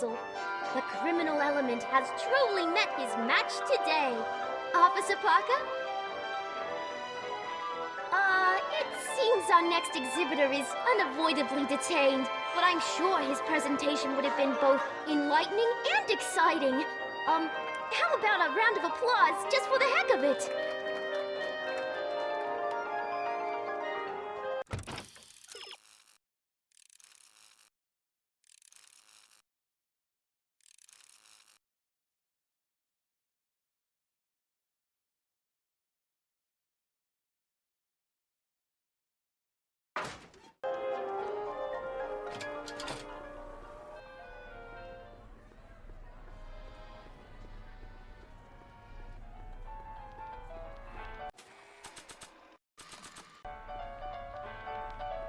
puzzle. The criminal element has truly met his match today. Officer Parker? It seems our next exhibitor is unavoidably detained, but I'm sure his presentation would have been both enlightening and exciting. How about a round of applause just for the heck of it?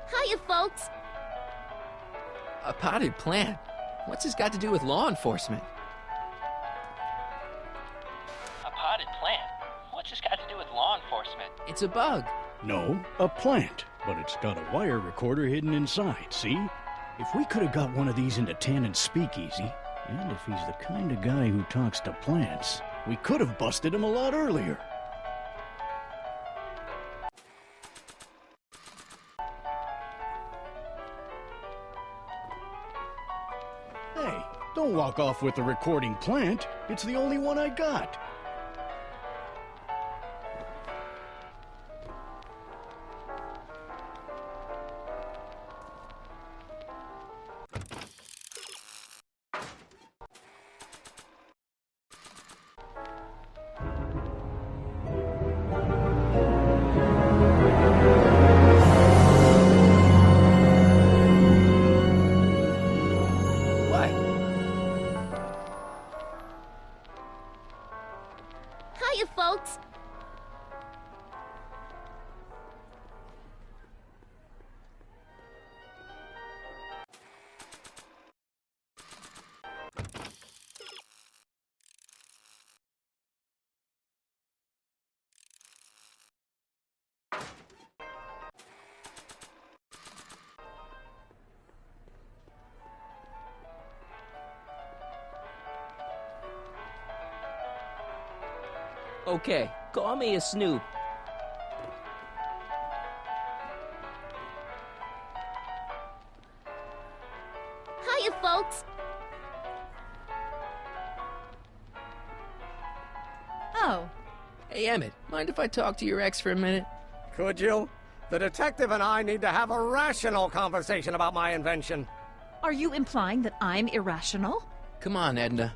Hiya, folks. A potted plant? What's this got to do with law enforcement? A potted plant? What's this got to do with law enforcement? It's a bug. No, a plant, but it's got a wire recorder hidden inside, see? If we could have got one of these into Tannen's speakeasy, and if he's the kind of guy who talks to plants, we could have busted him a lot earlier. Hey, don't walk off with the recording plant. It's the only one I got. What? Hiya, folks. Okay, call me a snoop. Hiya, folks. Oh, Hey, Emmett, mind if I talk to your ex for a minute? Could you? The detective and I need to have a rational conversation about my invention. are you implying that I'm irrational? Come on, Edna.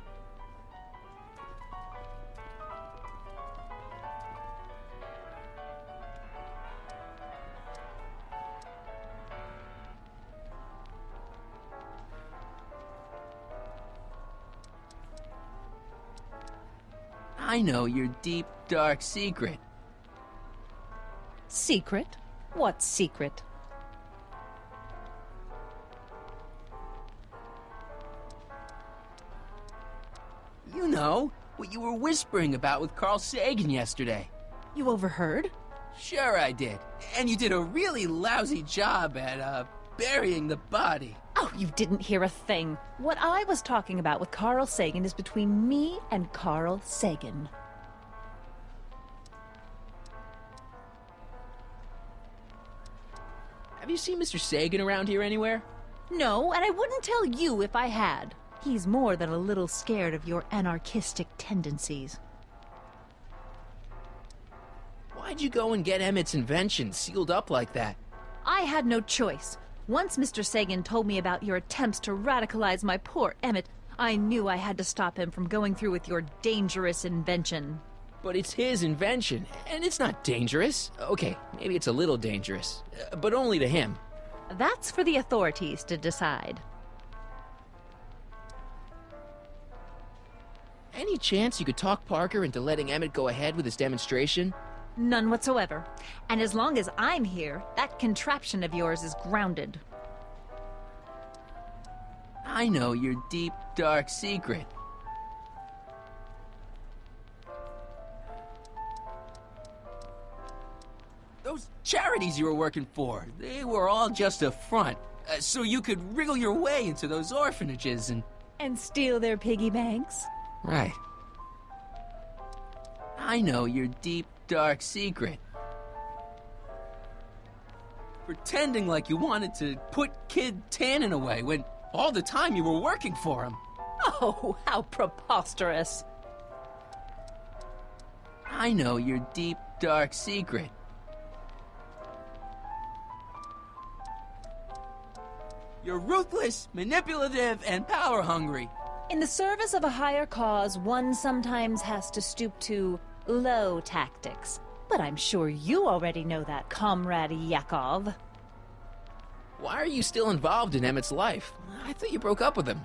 I know your deep, dark secret. Secret? What secret? You know, what you were whispering about with Carl Sagan yesterday. You overheard? Sure I did. And you did a really lousy job at, burying the body. Oh, you didn't hear a thing. What I was talking about with Carl Sagan is between me and Carl Sagan. Have you seen Mr. Sagan around here anywhere? No, and I wouldn't tell you if I had. He's more than a little scared of your anarchistic tendencies. Why'd you go and get Emmett's invention sealed up like that? I had no choice. Once Mr. Sagan told me about your attempts to radicalize my poor Emmett, I knew I had to stop him from going through with your dangerous invention. But it's his invention, and it's not dangerous. Okay, maybe it's a little dangerous, but only to him. That's for the authorities to decide. Any chance you could talk Parker into letting Emmett go ahead with his demonstration? None whatsoever. And as long as I'm here, that contraption of yours is grounded. I know your deep, dark secret. Those charities you were working for, they were all just a front, so you could wriggle your way into those orphanages and... And steal their piggy banks? Right. I know your deep, dark secret. Pretending like you wanted to put Kid Tannen away when all the time you were working for him. Oh, how preposterous. I know your deep, dark secret. You're ruthless, manipulative, and power-hungry. In the service of a higher cause, one sometimes has to stoop to low tactics. But I'm sure you already know that, Comrade Yakov. Why are you still involved in Emmett's life? I thought you broke up with him.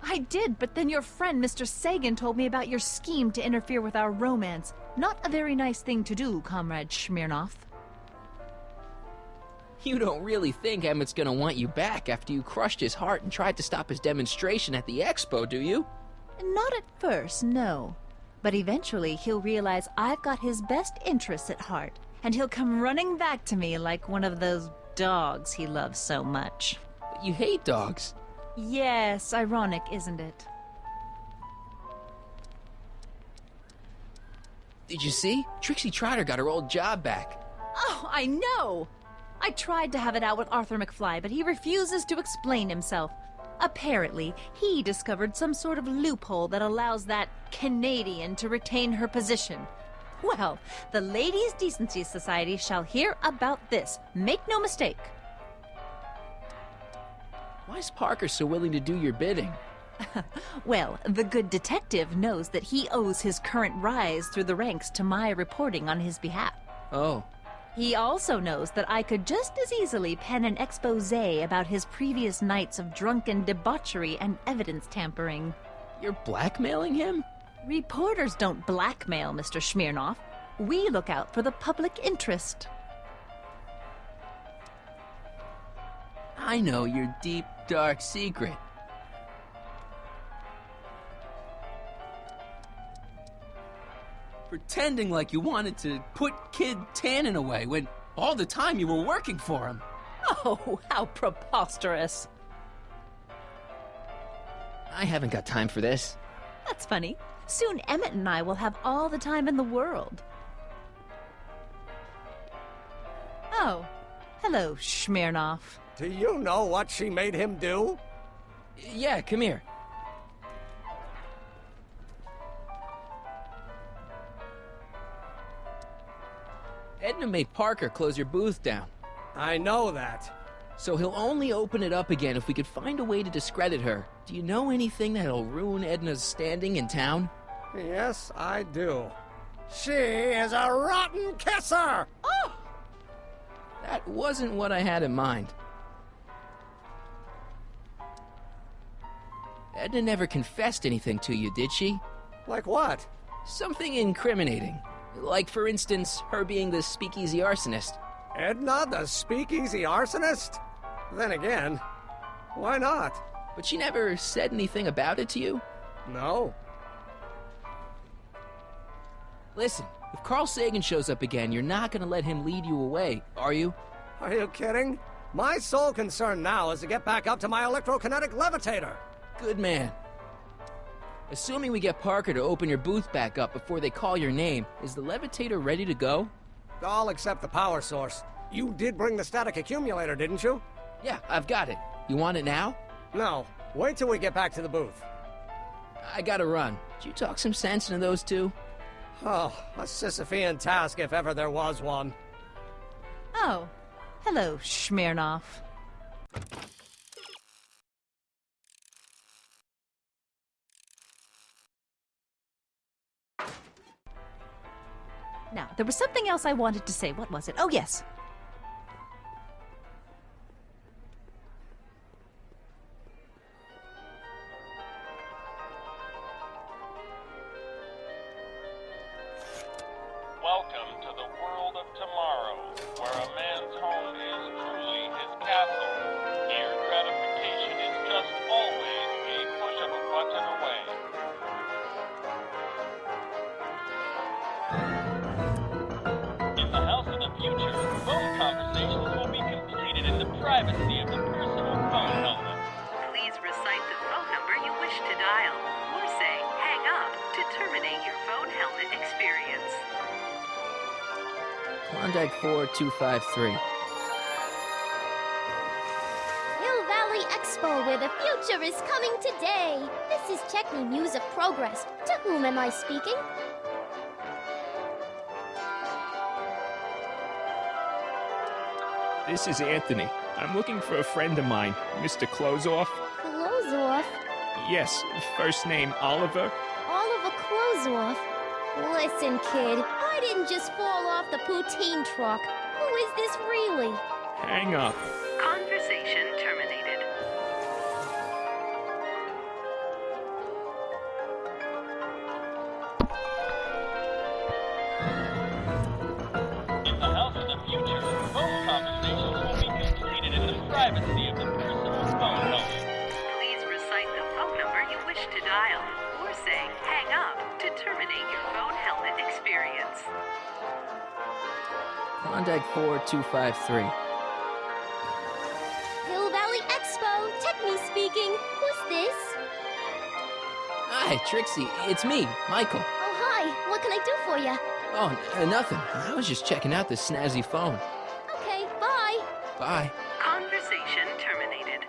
I did, but then your friend Mr. Sagan told me about your scheme to interfere with our romance. Not a very nice thing to do, Comrade Smirnov. You don't really think Emmett's gonna want you back after you crushed his heart and tried to stop his demonstration at the expo, do you? Not at first, no. But eventually he'll realize I've got his best interests at heart, and he'll come running back to me like one of those dogs he loves so much. But you hate dogs. Yes, ironic, isn't it? Did you see? Trixie Trotter got her old job back. Oh, I know! I tried to have it out with Arthur McFly, but he refuses to explain himself. Apparently, he discovered some sort of loophole that allows that Canadian to retain her position. Well, the Ladies' Decency Society shall hear about this. Make no mistake. Why's Parker so willing to do your bidding? Well, the good detective knows that he owes his current rise through the ranks to my reporting on his behalf. Oh. He also knows that I could just as easily pen an exposé about his previous nights of drunken debauchery and evidence tampering. You're blackmailing him? Reporters don't blackmail, Mr. Smirnov. We look out for the public interest. I know your deep, dark secret. Pretending like you wanted to put Kid Tannen away when all the time you were working for him. Oh, how preposterous. I haven't got time for this. That's funny. Soon Emmett and I will have all the time in the world. Oh, hello, Smirnov. Do you know what she made him do? Yeah, come here. Edna made Parker close your booth down. I know that. So he'll only open it up again if we could find a way to discredit her. Do you know anything that'll ruin Edna's standing in town? Yes, I do. She is a rotten kisser! Oh! That wasn't what I had in mind. Edna never confessed anything to you, did she? Like what? Something incriminating. Like, for instance, her being the speakeasy arsonist. Edna, the speakeasy arsonist? Then again, why not? But she never said anything about it to you? No. Listen, if Carl Sagan shows up again, you're not gonna let him lead you away, are you? Are you kidding? My sole concern now is to get back up to my electrokinetic levitator. Good man. Assuming we get Parker to open your booth back up before they call your name, is the levitator ready to go? All except the power source. You did bring the static accumulator, didn't you? Yeah, I've got it. You want it now? No. Wait till we get back to the booth. I gotta run. Did you talk some sense into those two? Oh, a Sisyphean task if ever there was one. Oh, hello, Smirnov. Now, there was something else I wanted to say. What was it? Oh, yes. Welcome to the world of tomorrow, where a man's home is truly his castle. Here, gratification is just always a push of a button away. In the house of the future, phone conversations will be completed in the privacy of the personal phone helmet. Please recite the phone number you wish to dial. Klondike 4253. Hill Valley Expo, where the future is coming today. This is Check Me News of Progress. To whom am I speaking? This is Anthony. I'm looking for a friend of mine, Mr. Closeoff. Close off. Yes, first name Oliver. Oliver Closeoff. Listen, kid, I didn't just fall off the poutine truck. Who is this really? Hang up. Conversation terminated. In the house of the future, phone conversations will be completed in the privacy of the personal phone helmet. Please recite the phone number you wish to dial, or say hang up to terminate your phone helmet experience. Klondike 4253. Hill Valley Expo, Tech Me speaking. Who's this? Hi, Trixie. It's me, Michael. Oh, hi. What can I do for you? Oh, nothing. I was just checking out this snazzy phone. Okay, bye. Bye. Conversation terminated.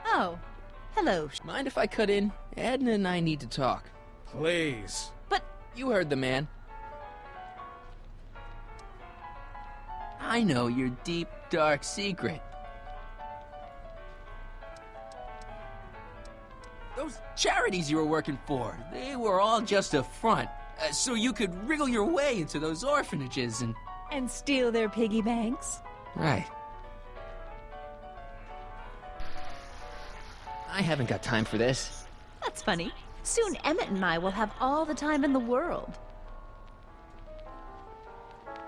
Oh, hello. Mind if I cut in? Edna and I need to talk. Please. But You heard the man. I know your deep, dark secret. Those charities you were working for, they were all just a front. So you could wriggle your way into those orphanages and steal their piggy banks? Right. I haven't got time for this. That's funny. Soon Emmett and I will have all the time in the world.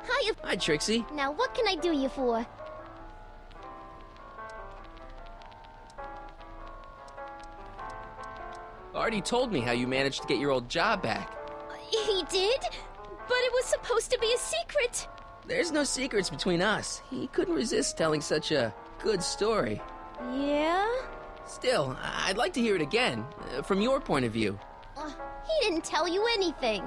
Hiya. Hi, Trixie. Now, what can I do you for? Artie told me how you managed to get your old job back. He did? But it was supposed to be a secret. There's no secrets between us. He couldn't resist telling such a good story. Yeah? Still, I'd like to hear it again, from your point of view. He didn't tell you anything.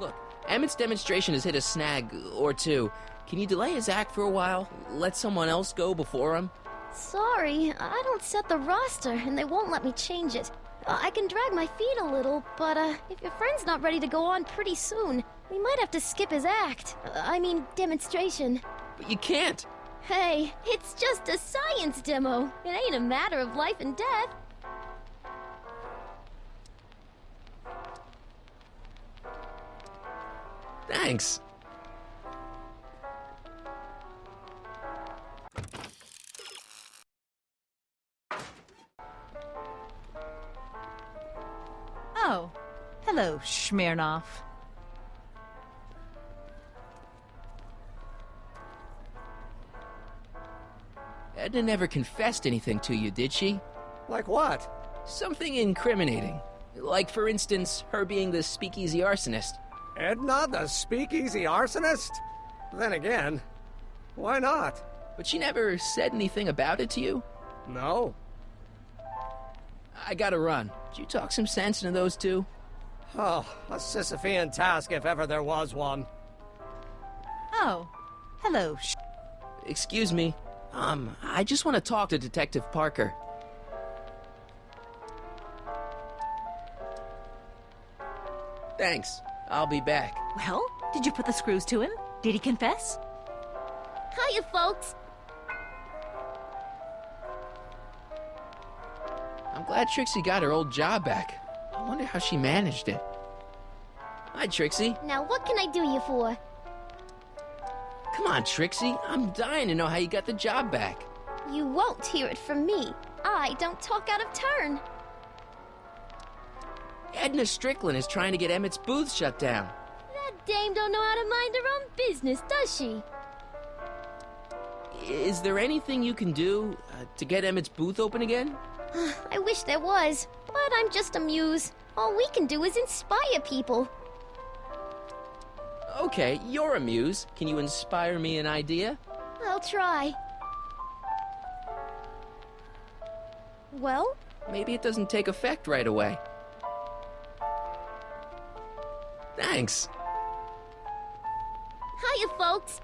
Look, Emmett's demonstration has hit a snag or two. Can you delay his act for a while? Let someone else go before him? Sorry, I don't set the roster, and they won't let me change it. I can drag my feet a little, but if your friend's not ready to go on pretty soon, we might have to skip his act. I mean, demonstration. But you can't. Hey, it's just a science demo. It ain't a matter of life and death. Thanks. Oh, hello, Smirnoff. Edna never confessed anything to you, did she? Like what? Something incriminating. Like, for instance, her being the speakeasy arsonist. Edna, the speakeasy arsonist? Then again, why not? But she never said anything about it to you? No. I gotta run. Did you talk some sense into those two? Oh, a Sisyphean task if ever there was one. Oh, hello, Excuse me. I just want to talk to Detective Parker. Thanks. I'll be back. Well, did you put the screws to him? Did he confess? Hiya, folks. I'm glad Trixie got her old job back. I wonder how she managed it. Hi, Trixie. Now, what can I do you for? Come on, Trixie. I'm dying to know how you got the job back. You won't hear it from me. I don't talk out of turn. Edna Strickland is trying to get Emmett's booth shut down. That dame don't know how to mind her own business, does she? is there anything you can do to get Emmett's booth open again? I wish there was, but I'm just a muse. All we can do is inspire people. Okay, you're a muse. Can you inspire me an idea? I'll try. Well? Maybe it doesn't take effect right away. Thanks. Hiya, folks.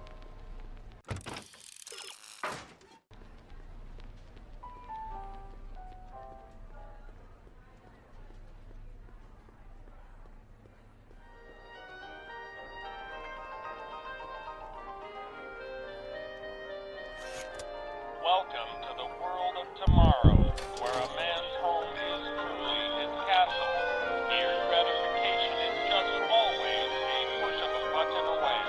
Welcome to the world of tomorrow, where a man's home is truly his castle. Here, gratification is just always a push of a button away.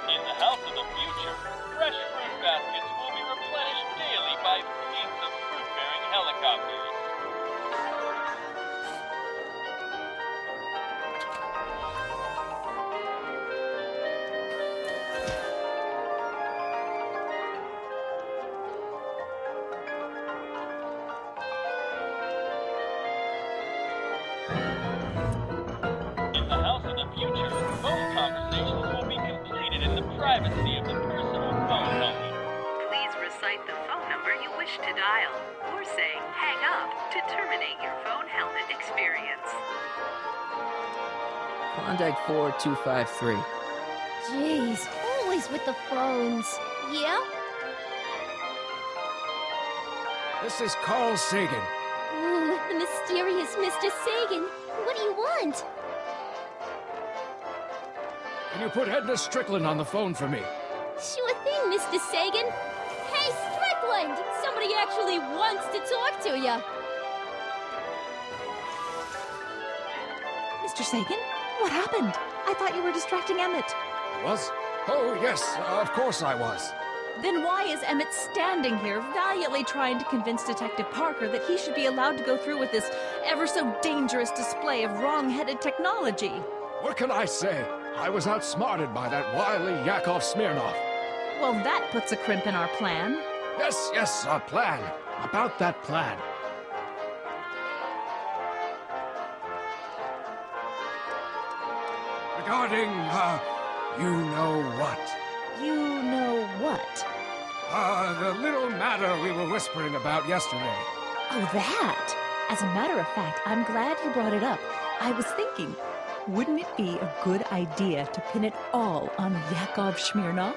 In the house of the future, fresh fruit baskets will be replenished daily by fleets of fruit-bearing helicopters. In the house of the future, phone conversations will be completed in the privacy of the personal phone helmet. Please recite the phone number you wish to dial, or say hang up to terminate your phone helmet experience. Klondike 4253. Jeez, always with the phones. Yeah? This is Carl Sagan. Ooh, the mysterious Mr. Sagan. What do you want? Can you put Edna Strickland on the phone for me? Sure thing, Mr. Sagan. Hey, Strickland! Somebody actually wants to talk to you. Mr. Sagan? What happened? I thought you were distracting Emmett. Was? Oh, yes, of course I was. Then why is Emmett standing here, valiantly trying to convince Detective Parker that he should be allowed to go through with this ever so dangerous display of wrong-headed technology? What can I say? I was outsmarted by that wily Yakov Smirnov. Well, that puts a crimp in our plan. Yes, a plan. About that plan. Regarding, you know what? You know what? The little matter we were whispering about yesterday. Oh, that! As a matter of fact, I'm glad you brought it up. I was thinking, wouldn't it be a good idea to pin it all on Yakov Smirnov?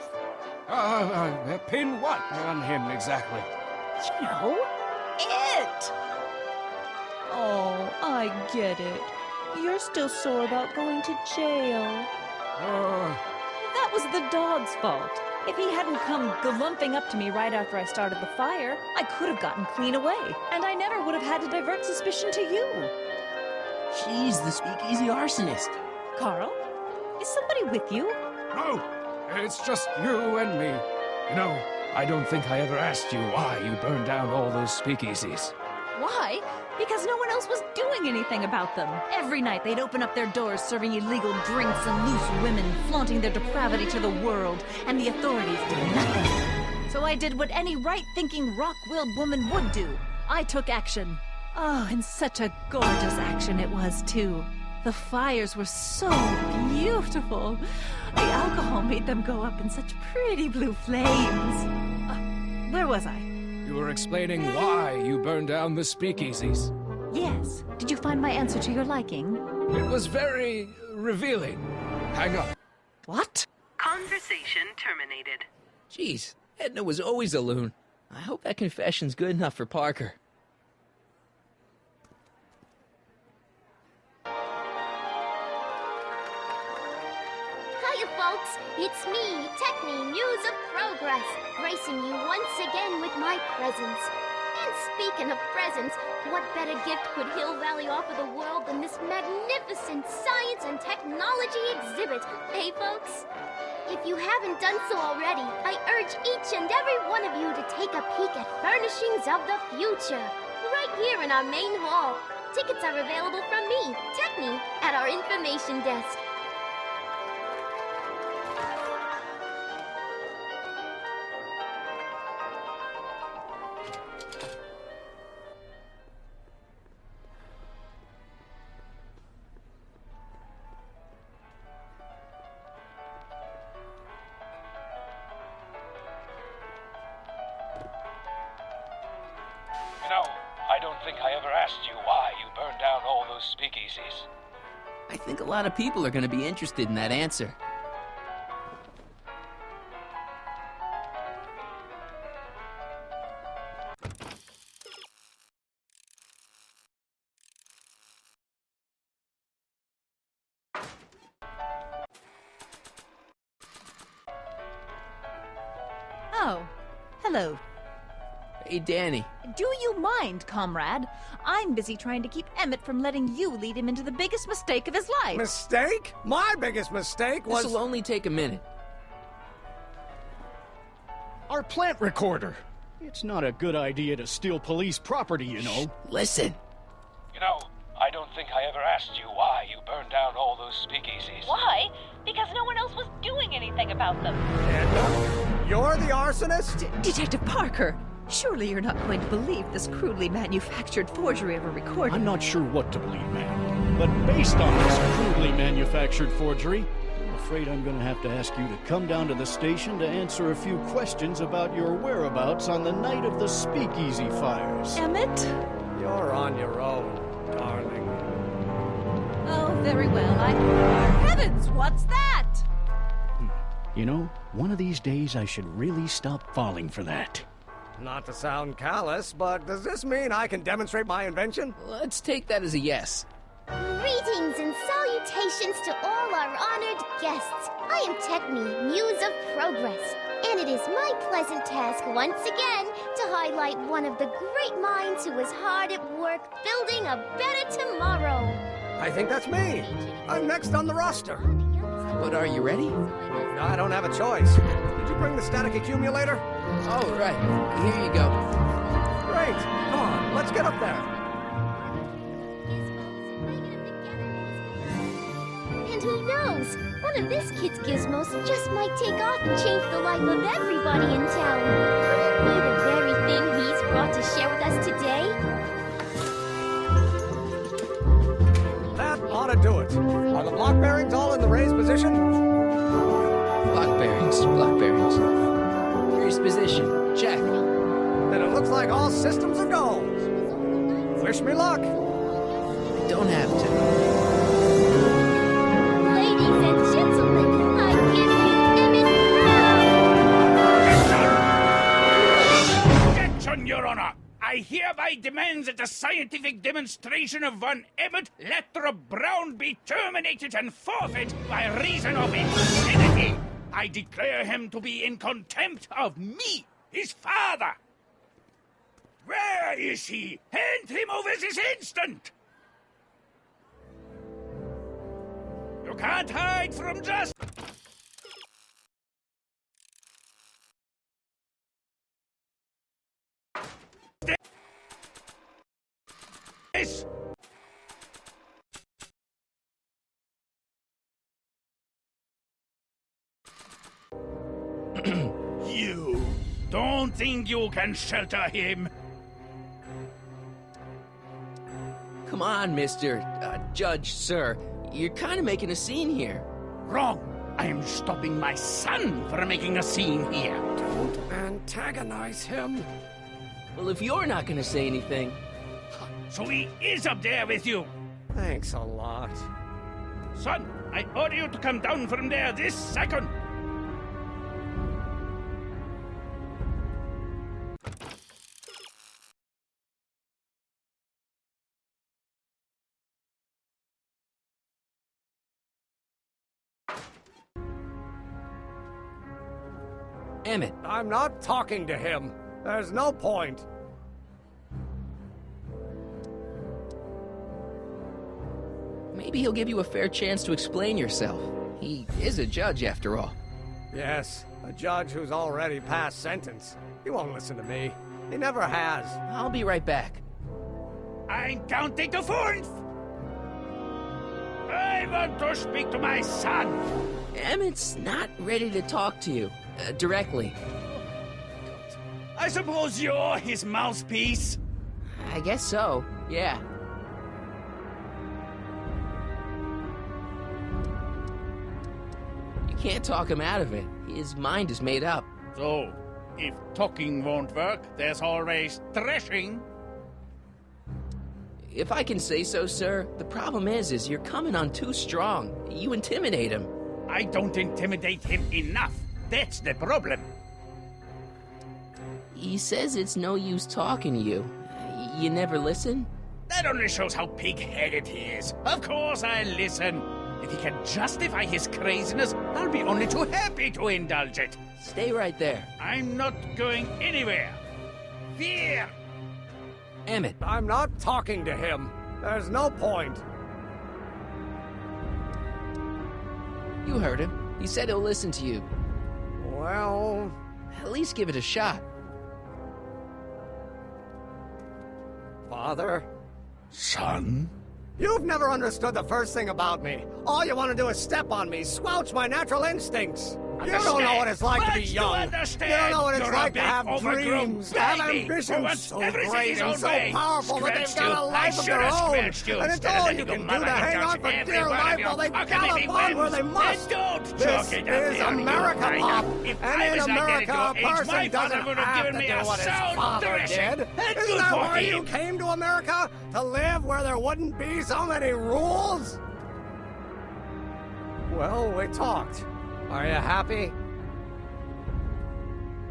Pin what on him exactly? You know, it! Oh, I get it. You're still sore about going to jail. That was the dog's fault. If he hadn't come galumping up to me right after I started the fire, I could have gotten clean away, and I never would have had to divert suspicion to you. She's the speakeasy arsonist. Carl, is somebody with you? No, it's just you and me. You know, I don't think I ever asked you why you burned down all those speakeasies. Why? Because no one else was doing anything about them. Every night they'd open up their doors serving illegal drinks and loose women, flaunting their depravity to the world, and the authorities did nothing. So I did what any right-thinking, rock-willed woman would do. I took action. Oh, and such a gorgeous action it was, too. The fires were so beautiful. The alcohol made them go up in such pretty blue flames. Where was I? You were explaining why you burned down the speakeasies. Yes. Did you find my answer to your liking? It was very revealing. Hang up. What? Conversation terminated. Jeez, Edna was always a loon. I hope that confession's good enough for Parker. you, folks. It's me, Techni, Muse of Progress, gracing you once again with my presence. And speaking of presents, what better gift could Hill Valley offer the world than this magnificent science and technology exhibit, hey, folks? If you haven't done so already, I urge each and every one of you to take a peek at Furnishings of the Future, right here in our main hall. Tickets are available from me, Techni, at our information desk. You know, I don't think I ever asked you why you burned down all those speakeasies. I think a lot of people are going to be interested in that answer. Oh, hello. Hey, Danny. Do you mind, comrade? I'm busy trying to keep Emmett from letting you lead him into the biggest mistake of his life. Mistake? My biggest mistake was... This'll only take a minute. Our plant recorder. It's not a good idea to steal police property, you know. Listen. You know, I don't think I ever asked you why you burned down all those speakeasies. Why? Because no one else was doing anything about them. Edna, you're the arsonist? Detective Parker, surely you're not going to believe this crudely manufactured forgery of a recording. I'm not sure what to believe, ma'am. But based on this crudely manufactured forgery, I'm afraid I'm going to have to ask you to come down to the station to answer a few questions about your whereabouts on the night of the speakeasy fires. Emmett? You're on your own, darling. Oh, very well. Heavens, what's that? You know, one of these days I should really stop falling for that. Not to sound callous, but does this mean I can demonstrate my invention? Let's take that as a yes. Greetings and salutations to all our honored guests. I am Techni, Muse of Progress, and it is my pleasant task once again to highlight one of the great minds who was hard at work building a better tomorrow. I think that's me. I'm next on the roster. But are you ready? I don't have a choice. Did you bring the static accumulator? Oh, right. Here you go. Great. Come on, let's get up there. And who knows? One of this kid's gizmos just might take off and change the life of everybody in town. Could it be the very thing he's brought to share with us today? That ought to do it. Are the block bearings all in the raised position? Block bearings, block bearings. Raised position, check. Then it looks like all systems are go. Wish me luck. Don't have to. Ladies and gentlemen, I give you Emmett Brown! Objection, Your Honor! I hereby demand that the scientific demonstration of Von Emmett Lathrop Brown be terminated and forfeit by reason of insanity. I declare him to be in contempt of me, his father. Where is he? Hand him over this instant! You can't hide from justice. You don't think you can shelter him? Come on, Mr. Judge, sir. You're kind of making a scene here. Wrong. I am stopping my son from making a scene here. Don't antagonize him. Well, if you're not going to say anything... So he is up there with you. Thanks a lot. Son, I order you to come down from there this second. Emmett, I'm not talking to him. There's no point. maybe he'll give you a fair chance to explain yourself. He is a judge, after all. Yes, a judge who's already passed sentence. He won't listen to me. He never has. I'll be right back. I'm counting to 4. I want to speak to my son. Emmett's not ready to talk to you, directly. I suppose you're his mouthpiece? I guess so, yeah. You can't talk him out of it. His mind is made up. So, if talking won't work, there's always threshing. If I can say so, sir, the problem is you're coming on too strong. You intimidate him. I don't intimidate him enough. That's the problem. He says it's no use talking to you. You never listen? That only shows how pig-headed he is. Of course I'll listen. If he can justify his craziness, I'll be only too happy to indulge it. Stay right there. I'm not going anywhere. Fear! Emmett. I'm not talking to him. There's no point. You heard him. He said he'll listen to you. Well... At least give it a shot. Father? Son? You've never understood the first thing about me. All you want to do is step on me, squelch my natural instincts. You don't know what it's like to be young. You don't know what it's like to have dreams, to have ambitions so great and so powerful that they've got a life of their own. And it's all you can do to hang on for dear life while they gallop on where they must. This is America, Pop. And in America, a person doesn't have to do what his father did. Isn't that why you came to America? To live where there wouldn't be so many rules? Well, we talked. Are you happy?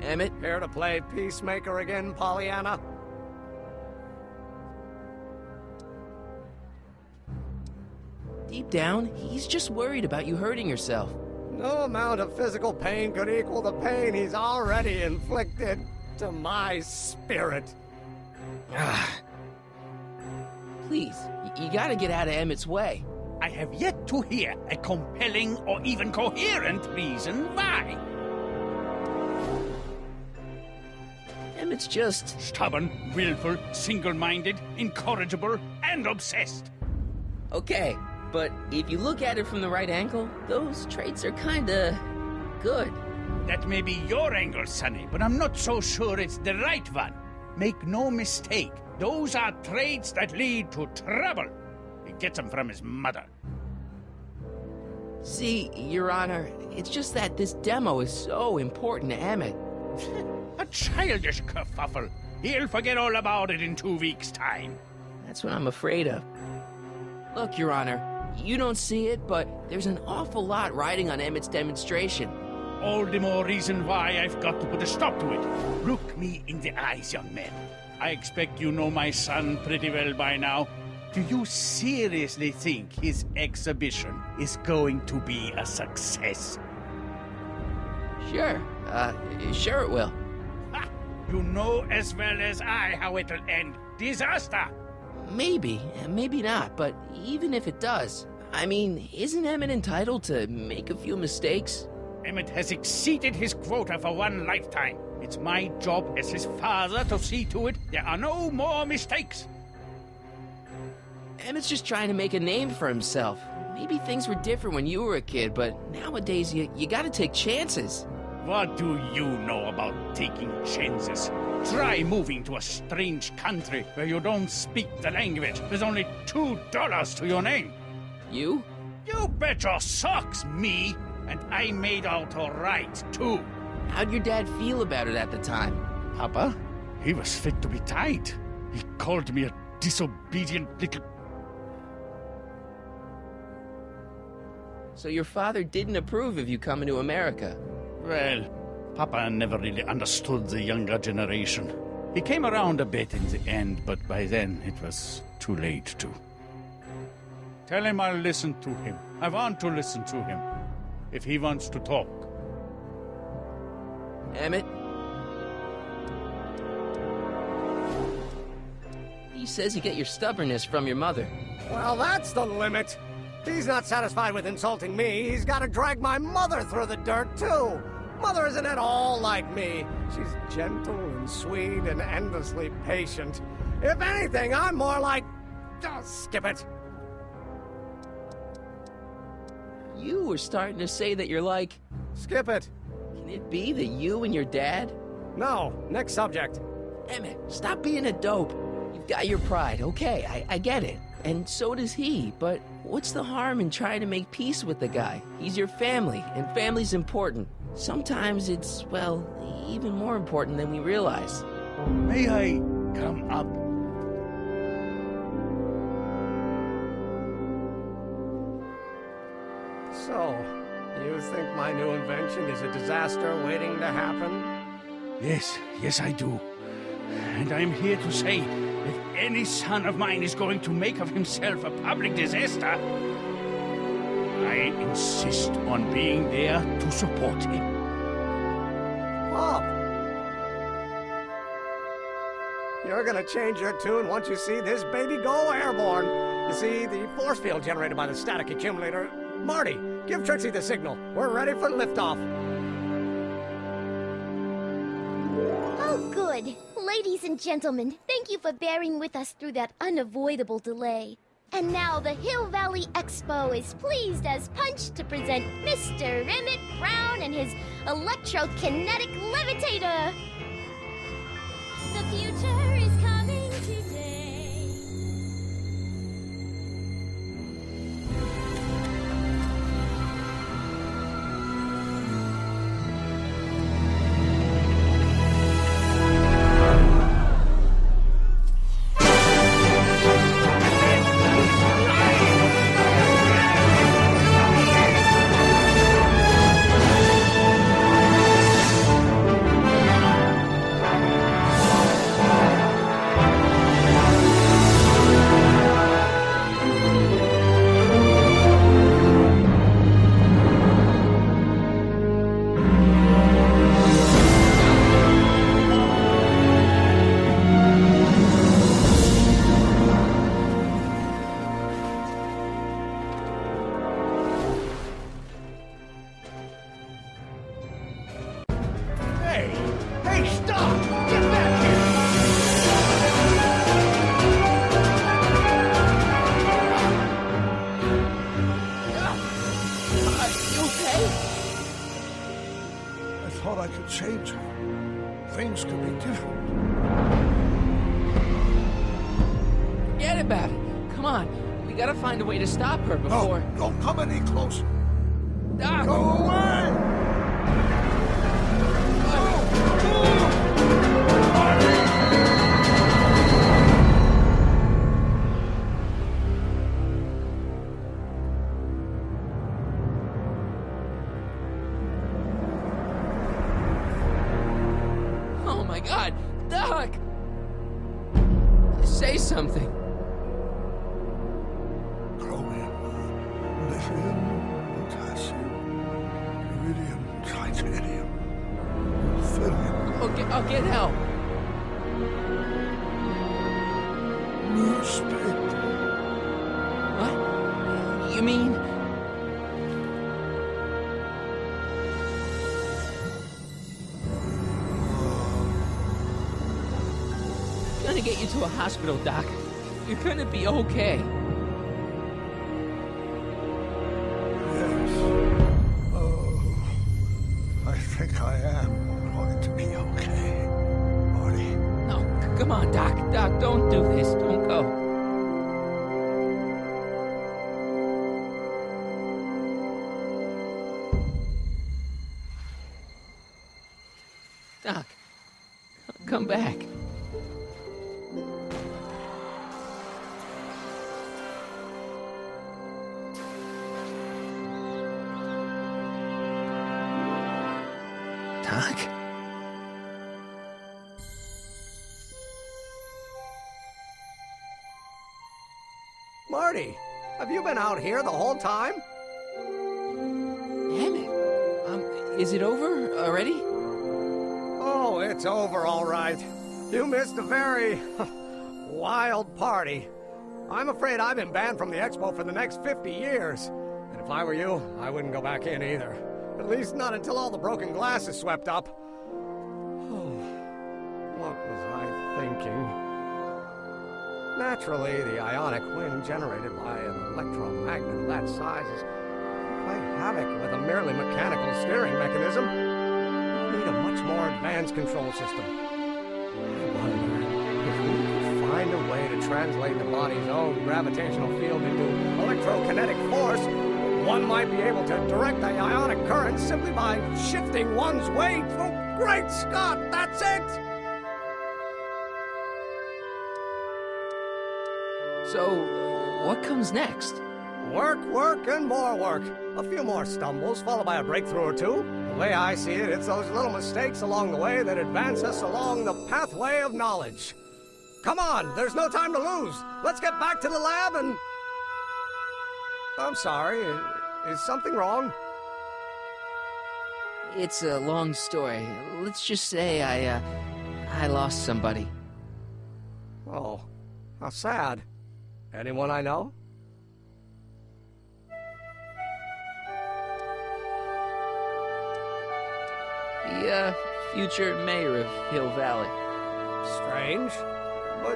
Emmett? Here to play peacemaker again, Pollyanna? Deep down, he's just worried about you hurting yourself. No amount of physical pain could equal the pain he's already inflicted to my spirit. Please, you gotta get out of Emmett's way. I have yet to hear a compelling or even coherent reason why. Emmett's just... Stubborn, willful, single-minded, incorrigible, and obsessed. Okay, but if you look at it from the right angle, those traits are kinda... good. That may be your angle, Sonny, but I'm not so sure it's the right one. Make no mistake, those are traits that lead to trouble. He gets them from his mother. See, Your Honor, it's just that this demo is so important to Emmett. A childish kerfuffle. He'll forget all about it in 2 weeks' time. That's what I'm afraid of. Look, Your Honor, you don't see it, but there's an awful lot riding on Emmett's demonstration. All the more reason why I've got to put a stop to it. Look me in the eyes, young man. I expect you know my son pretty well by now. Do you seriously think his exhibition is going to be a success? Sure. Sure it will. Ha! You know as well as I how it'll end. Disaster! Maybe, maybe not, but even if it does, I mean, isn't Emmett entitled to make a few mistakes? Emmett has exceeded his quota for one lifetime. It's my job as his father to see to it there are no more mistakes. Emmett's just trying to make a name for himself. Maybe things were different when you were a kid, but nowadays you gotta take chances. What do you know about taking chances? Try moving to a strange country where you don't speak the language. There's only $2 to your name. You? You bet your socks, me! And I made out all right, too. How'd your dad feel about it at the time? Papa? He was fit to be tied. He called me a disobedient little... So your father didn't approve of you coming to America? Well, Papa never really understood the younger generation. He came around a bit in the end, but by then it was too late to. Tell him I'll listen to him. I want to listen to him. If he wants to talk. Emmett? He says you get your stubbornness from your mother. Well, that's the limit. He's not satisfied with insulting me. He's got to drag my mother through the dirt, too. Mother isn't at all like me. She's gentle and sweet and endlessly patient. If anything, I'm more like... Oh, skip it. You were starting to say that you're like... Skip it. Can it be that you and your dad? No. Next subject. Emmett, stop being a dope. You've got your pride, okay, I get it. And so does he, but what's the harm in trying to make peace with the guy? He's your family, and family's important. Sometimes it's, well, even more important than we realize. May I come up? So, you think my new invention is a disaster waiting to happen? Yes, I do. And I'm here to say, if any son of mine is going to make of himself a public disaster, I insist on being there to support him. Pop! You're gonna change your tune once you see this baby go airborne. You see, the force field generated by the static accumulator... Marty, give Trixie the signal. We're ready for liftoff. Oh, good. Ladies and gentlemen, thank you for bearing with us through that unavoidable delay. And now the Hill Valley Expo is pleased as punch to present Mr. Emmett Brown and his electrokinetic levitator. The future is coming today. Hey, stop! Get back here! You okay? I thought I could change her. Things could be different. Forget about it. Come on, we gotta find a way to stop her before... No, don't come any closer. Doc! Go away! Oh my God, Doc! Say something. Chromium, lithium, potassium, iridium, titanium, thulium. I'll get help. Newspaper. What? You mean... I'm gonna get you to a hospital, Doc. You're gonna be okay. Yes. Oh, I think I am going to be okay, Marty. No, come on, Doc. Doc, don't do this. Don't go. Doc, come back. Doc? Marty, have you been out here the whole time? Emmett, is it over already? Oh, it's over all right. You missed a very wild party. I'm afraid I've been banned from the expo for the next 50 years. And if I were you, I wouldn't go back in either. At least not until all the broken glass is swept up. Oh, what was I thinking? Naturally, the ionic wind generated by an electromagnet of that size is play havoc with a merely mechanical steering mechanism. We need a much more advanced control system. I wonder if we could find a way to translate the body's own gravitational field into electrokinetic force. One might be able to direct the ionic current simply by shifting one's weight. Oh, great Scott, that's it! So, what comes next? Work, work, and more work. A few more stumbles, followed by a breakthrough or two. The way I see it, it's those little mistakes along the way that advance us along the pathway of knowledge. Come on, there's no time to lose. Let's get back to the lab and... I'm sorry, is something wrong? It's a long story. Let's just say I lost somebody. Oh, how sad. Anyone I know? The future mayor of Hill Valley. Strange, but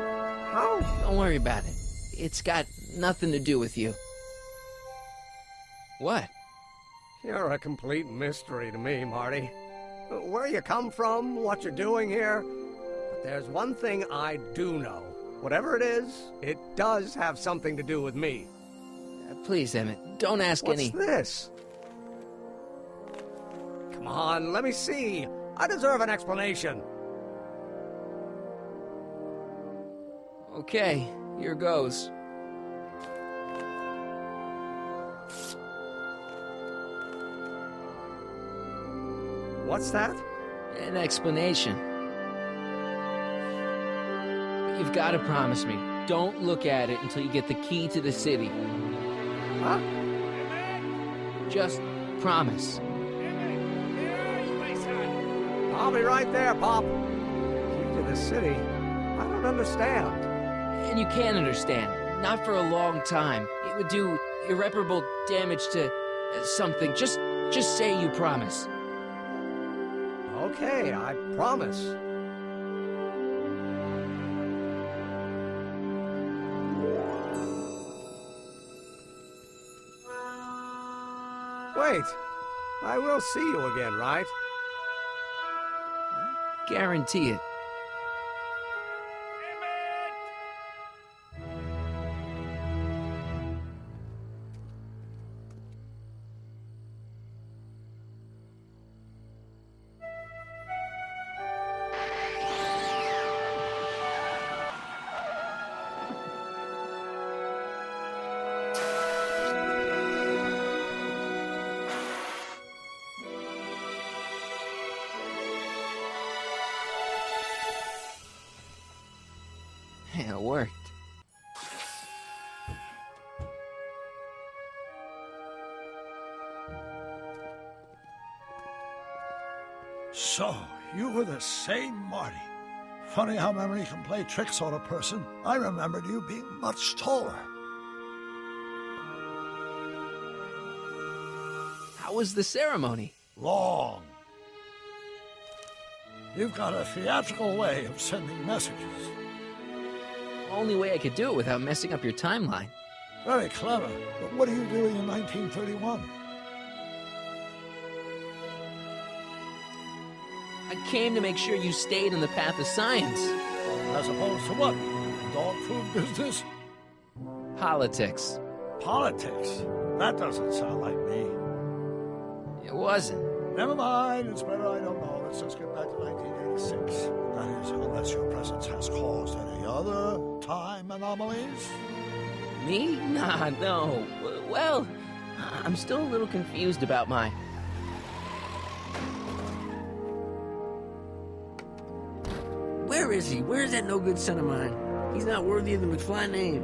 how? Don't worry about it. It's got nothing to do with you. What? You're a complete mystery to me, Marty. Where you come from, what you're doing here. But there's one thing I do know. Whatever it is, it does have something to do with me. Please, Emmett, don't ask any... What's this? Come on, let me see. I deserve an explanation. Okay, here goes. What's that? An explanation. But you've got to promise me, don't look at it until you get the key to the city. Huh? Just promise. I'll be right there, Pop. Key to the city? I don't understand. And you can understand. Not for a long time. It would do irreparable damage to something. Just say you promise. Okay, I promise. Wait, I will see you again, right? Guarantee it. It worked. So, you were the same Marty. Funny how memory can play tricks on a person. I remembered you being much taller. How was the ceremony? Long. You've got a theatrical way of sending messages. Only way I could do it without messing up your timeline. Very clever. But what are you doing in 1931? I came to make sure you stayed on the path of science. As opposed to what? Dog food business? Politics. Politics? That doesn't sound like me. It wasn't. Never mind. It's better I don't know. Let's just get back to 1986. That is, unless your presence has caused any other time anomalies. Me? Nah, no. Well, I'm still a little confused about my... Where is he? Where's that no-good son of mine? He's not worthy of the McFly name.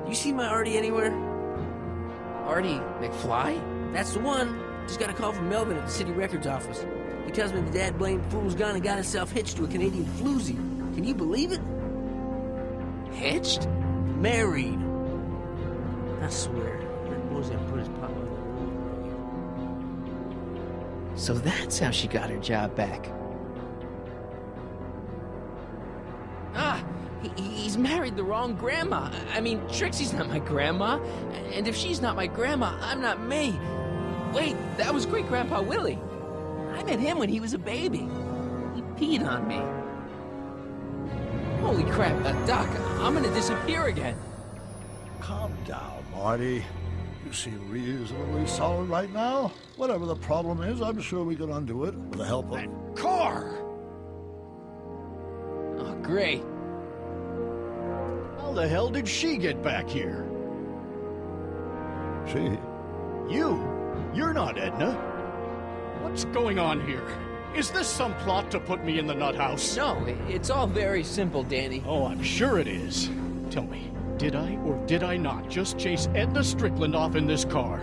You see my Artie anywhere? Artie McFly? That's the one. Just got a call from Melvin at the city records office. He tells me the dad-blamed fool's gone and got himself hitched to a Canadian floozy. Can you believe it? Hitched? Married. I swear, that boy's gonna put his pop on the So that's how she got her job back. Ah, he's married the wrong grandma. I mean, Trixie's not my grandma. And if she's not my grandma, I'm not me. Wait, that was Great-Grandpa Willie. I met him when he was a baby. He peed on me. Holy crap, Doc, I'm gonna disappear again. Calm down, Marty. You seem reasonably solid right now. Whatever the problem is, I'm sure we can undo it with the help of... Car! Oh, great. How the hell did she get back here? She? You? You're not Edna. What's going on here? Is this some plot to put me in the nut house? No, it's all very simple, Danny. Oh, I'm sure it is. Tell me, did I or did I not just chase Edna Strickland off in this car?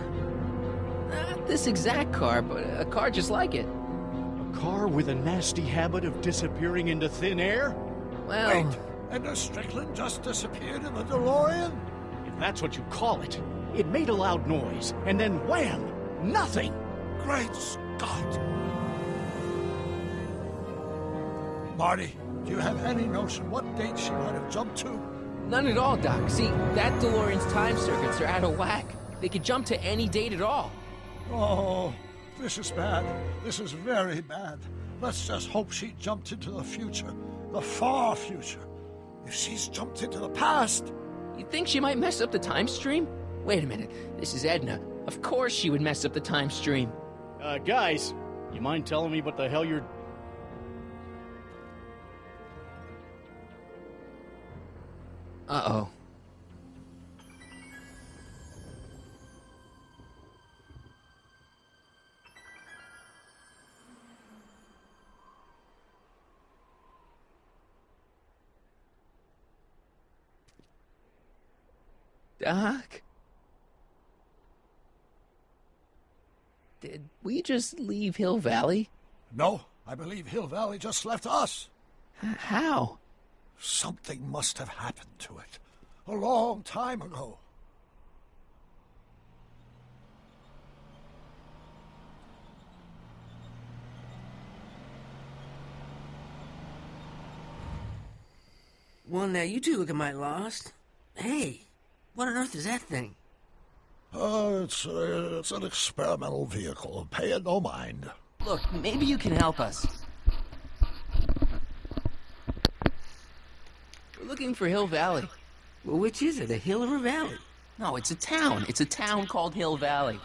Not this exact car, but a car just like it. A car with a nasty habit of disappearing into thin air? Well... Wait, Edna Strickland just disappeared in the DeLorean? If that's what you call it. It made a loud noise, and then wham! Nothing! Great Scott! Marty, do you have any notion what date she might have jumped to? None at all, Doc. See, that DeLorean's time circuits are out of whack. They could jump to any date at all. Oh, this is bad. This is very bad. Let's just hope she jumped into the future. The far future. If she's jumped into the past... You think she might mess up the time stream? Wait a minute. This is Edna. Of course she would mess up the time stream. Guys, you mind telling me what the hell you're... Uh-oh. Doc? Did we just leave Hill Valley? No, I believe Hill Valley just left us. How? Something must have happened to it. A long time ago. Well, now you two looking mighty lost. Hey, what on earth is that thing? It's an experimental vehicle. Pay it no mind. Look, maybe you can help us. We're looking for Hill Valley. Well, which is it, a hill or a valley? No, it's a town. It's a town called Hill Valley.